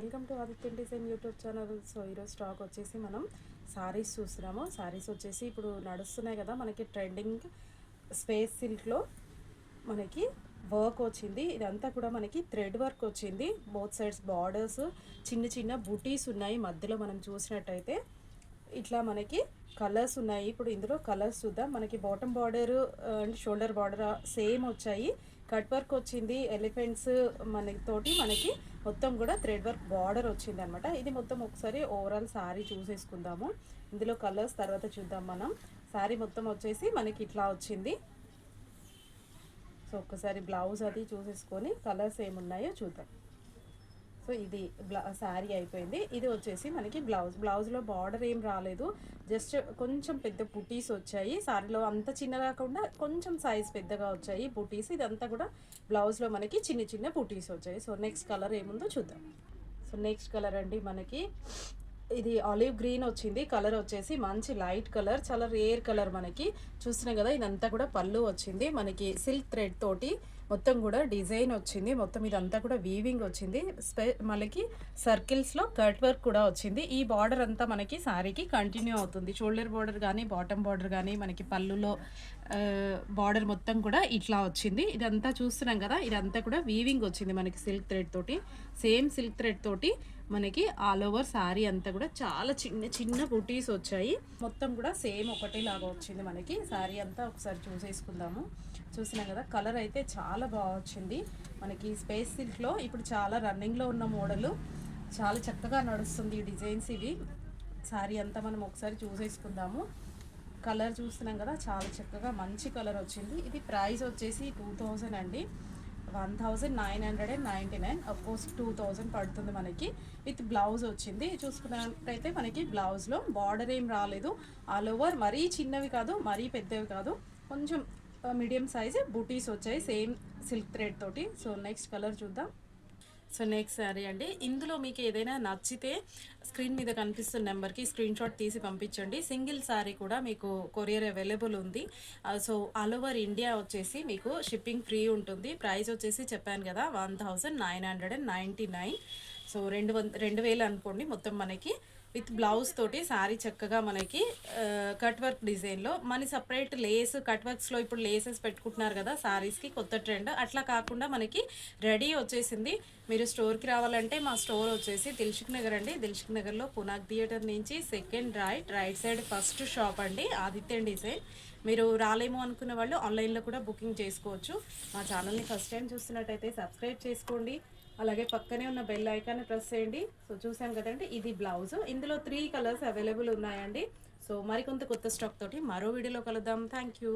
Welcome to Aditya design YouTube channel. So ఈరోజు stock వచ్చేసి మనం సారీస్ చూస్తున్నాము. సారీస్ వచ్చేసి ఇప్పుడు నడుస్తున్నాయి కదా మనకి ట్రెండింగ్ స్పేస్ సిల్క్లో మనకి వర్క్ వచ్చింది. ఇదంతా కూడా మనకి థ్రెడ్ వర్క్ వచ్చింది. బోత్ సైడ్స్ బార్డర్స్, చిన్న చిన్న బుటీస్ ఉన్నాయి. మధ్యలో మనం చూసినట్టయితే ఇట్లా మనకి కలర్స్ ఉన్నాయి. ఇప్పుడు ఇందులో కలర్స్ చూద్దాం. మనకి bottom border and shoulder border same వచ్చాయి. కట్ వర్క్ వచ్చింది. ఎలిఫెంట్స్ మనకి మొత్తం కూడా థ్రెడ్ వర్క్ బార్డర్ వచ్చింది అనమాట. ఇది మొత్తం ఒకసారి ఓవరాల్ శారీ చూసేసుకుందాము. ఇందులో కలర్స్ తర్వాత చూద్దాం మనం. శారీ మొత్తం వచ్చేసి మనకి ఇట్లా వచ్చింది. సో ఒక్కసారి బ్లౌజ్ అది చూసేసుకొని కలర్స్ ఏమున్నాయో చూద్దాం. సో ఇది శారీ అయిపోయింది. ఇది వచ్చేసి మనకి బ్లౌజ్లో బార్డర్ ఏం రాలేదు, జస్ట్ కొంచెం పెద్ద బుటీస్ వచ్చాయి. శారీలో అంత చిన్న కాకుండా కొంచెం సైజ్ పెద్దగా వచ్చాయి బుటీస్. ఇదంతా కూడా బ్లౌజ్లో మనకి చిన్న చిన్న బుటీస్ వచ్చాయి. సో నెక్స్ట్ కలర్ ఏముందో చూద్దాం. సో నెక్స్ట్ కలర్ అండి మనకి ఇది ఆలివ్ గ్రీన్ వచ్చింది. కలర్ వచ్చేసి మంచి లైట్ కలర్, చాలా రేర్ కలర్. మనకి చూస్తున్నాం కదా, ఇదంతా కూడా పళ్ళు వచ్చింది. మనకి సిల్క్ థ్రెడ్ తోటి మొత్తం కూడా డిజైన్ వచ్చింది. మొత్తం ఇదంతా కూడా వీవింగ్ వచ్చింది. మనకి సర్కిల్స్లో కట్ వర్క్ కూడా వచ్చింది. ఈ బార్డర్ అంతా మనకి శారీకి కంటిన్యూ అవుతుంది. షోల్డర్ బార్డర్ కానీ బాటమ్ బార్డర్ కానీ మనకి పళ్ళులో బార్డర్ మొత్తం కూడా ఇట్లా వచ్చింది. ఇదంతా చూస్తున్నాం కదా, ఇదంతా కూడా వీవింగ్ వచ్చింది మనకి సిల్క్ థ్రెడ్ తోటి. సేమ్ సిల్క్ థ్రెడ్ తోటి మనకి ఆల్ ఓవర్ శారీ అంతా కూడా చాలా చిన్న చిన్న బుటీస్ వచ్చాయి. మొత్తం కూడా సేమ్ ఒకటేలాగా వచ్చింది మనకి శారీ అంతా. ఒకసారి చూసేసుకుందాము. చూసినాం కదా, కలర్ అయితే చాలా బాగా వచ్చింది మనకి. స్పేస్ సిల్క్లో ఇప్పుడు చాలా రన్నింగ్లో ఉన్న మోడలు, చాలా చక్కగా నడుస్తుంది ఈ డిజైన్స్. ఇవి శారీ అంతా మనం ఒకసారి చూసేసుకుందాము. కలర్ చూస్తున్నాం కదా, చాలా చక్కగా మంచి కలర్ వచ్చింది. ఇది ప్రైస్ వచ్చేసి 2000 అండి, 1999. అఫ్కోర్స్ 2000 పడుతుంది మనకి. విత్ బ్లౌజ్ వచ్చింది. చూసుకున్నట్టయితే మనకి బ్లౌజ్లో బార్డర్ ఏం రాలేదు. ఆల్ ఓవర్ మరీ చిన్నవి కాదు, మరీ పెద్దవి కాదు, కొంచెం మీడియం సైజ్ బూటీస్ వచ్చాయి సేమ్ సిల్క్ థ్రెడ్ తోటి. సో నెక్స్ట్ కలర్ చూద్దాం. సో నెక్స్ట్ శారీ అండి. ఇందులో మీకు ఏదైనా నచ్చితే స్క్రీన్ మీద కనిపిస్తున్న నెంబర్కి స్క్రీన్ షాట్ తీసి పంపించండి. సింగిల్ శారీ కూడా మీకు కొరియర్ అవైలబుల్ ఉంది. సో ఆల్ ఓవర్ ఇండియా వచ్చేసి మీకు షిప్పింగ్ ఫ్రీ ఉంటుంది. ప్రైస్ వచ్చేసి చెప్పాను కదా, 1999. సో 2000 అనుకోండి మొత్తం మనకి. విత్ బ్లౌజ్ తోటి శారీ చక్కగా మనకి కట్ వర్క్ డిజైన్లో మన సపరేట్ లేస్ కట్ వర్క్స్లో ఇప్పుడు లేసెస్ పెట్టుకుంటున్నారు కదా శారీస్కి, కొత్త ట్రెండ్. అట్లా కాకుండా మనకి రెడీ వచ్చేసింది. మీరు స్టోర్కి రావాలంటే మా స్టోర్ వచ్చేసి దిల్సుఖ్ నగర్ అండి. దిల్సుఖ్ నగర్లో పునాక్ థియేటర్ నుంచి second right side first shop అండి, ఆదిత్య డిజైన్. మీరు రాలేమో అనుకున్న వాళ్ళు ఆన్లైన్లో కూడా బుకింగ్ చేసుకోవచ్చు. మా ఛానల్ని ఫస్ట్ టైం చూస్తున్నట్టయితే సబ్స్క్రైబ్ చేసుకోండి. అలాగే పక్కనే ఉన్న బెల్ ఐకాన్ని ప్రెస్ చేయండి. సో చూసాం కదండి, ఇది బ్లౌజ్. ఇందులో 3 కలర్స్ అవైలబుల్ ఉన్నాయండి. సో మరికొంత కొత్త స్టాక్ తోటి మరో వీడియోలో కలుద్దాం. Thank you.